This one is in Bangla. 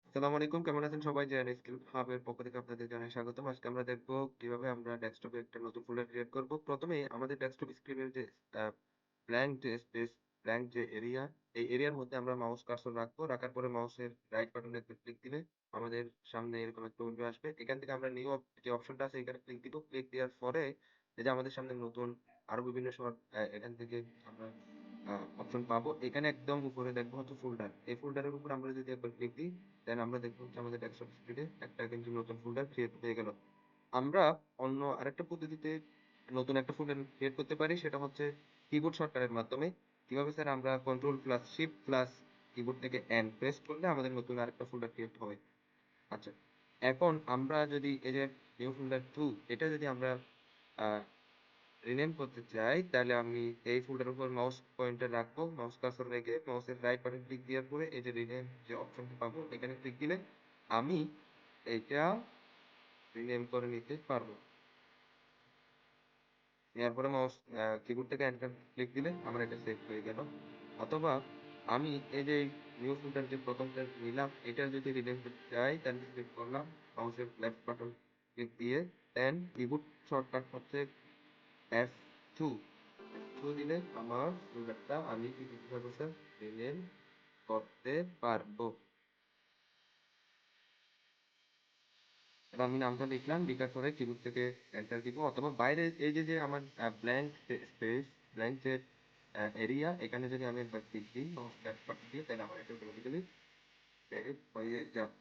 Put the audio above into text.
আসসালামু আলাইকুম। কেমন আছেন সবাই? জেএন স্কিল হাবের পক্ষ থেকে আপনাদের জানাই স্বাগতম। আজকে আমরা দেখব কিভাবে আমরা ডেস্কটপে একটা নতুন ফোল্ডার ক্রিয়েট করব। ১ম এই আমাদের ডেস্কটপ স্ক্রিনের যে আ ব্ল্যাংক যে স্পেস, ব্ল্যাংক যে এরিয়া, এই এরিয়ার মধ্যে আমরা মাউস কার্সর রাখবো। রাখার পরে মাউসের রাইট বাটনে একটা ক্লিক দিলে আমাদের সামনে এরকম একটা উইন্ডো আসবে। এখান থেকে আমরা নিউ যে অপশনটা আছে এখানে ক্লিক দিব। ক্লিক দেওয়ার পরে এই যে আমাদের সামনে নতুন আরো বিভিন্ন শর্ট এখান থেকে আমরা অপশন পাবো। এখানে একদম উপরে দেখবো হচ্ছে ফোল্ডার। এই ফোল্ডারের উপর আমরা যদি একবার ক্লিক দিই দেন আমরা দেখব হচ্ছে আমাদের ডেস্কটপ স্ক্রিনে একটা কিন্তু নতুন ফোল্ডার ক্রিয়েট হয়ে গেল। আমরা অন্য আরেকটা পদ্ধতিতে নতুন একটা ফোল্ডার ক্রিয়েট করতে পারি সেটা হচ্ছে কিবোর্ড শর্টকাটের মাধ্যমে। কিভাবে স্যার আমরা control plus shift plus keyboard থেকে এন প্রেস করলে আমাদের নতুন আরেকটা ফোল্ডার ক্রিয়েট হবে। আচ্ছা। এখন আমরা যদি এই যে নিউ ফোল্ডার 2 এটা যদি আমরা আ রিনেম করতে চাই তাহলে আমি এই ফোল্ডারের উপর মাউস পয়েন্টার রাখবো। মাউস কার্সর রেখে মাউসের রাইট বাটন ক্লিক দেওয়ার পরে এই যে রিনেম যে অপশনটা পাবো এখানে ক্লিক দিলে আমি এইটা রিনেম করে নিতে পারবো। নেওয়ার পরে মাউস কিবোর্ড থেকে এন্টার ক্লিক দিলে আমার এটা সেভ হয়ে গেল। অথবা আমি এই যে নিউ ফোল্ডার যে প্রথমটা নিলাম এটা যদি রিনেম করতে চাই তাহলে ক্লিক করলাম মাউসের লেফট বাটন ক্লিক দিয়ে দেন কিবোর্ড শর্টকাট হচ্ছে F2 দিলে আমার ফোল্ডারটা আমি কি করতে পারবো স্যার রিনেম করতে পারবো। এবার আমি নামটা লিখলাম লিখার পরে কিবোর্ড থেকে এন্টার দিব অথবা বাইরে এই যে আমার ব্ল্যাঙ্ক স্পেস ব্ল্যাঙ্ক যে এরিয়া এখানে যদি আমি একবার ক্লিক দিই মাউস লেফট বাটন দিয়ে তাহলে আমার এটা অটোমেটিক্যালি সেভ হয়ে যাবে।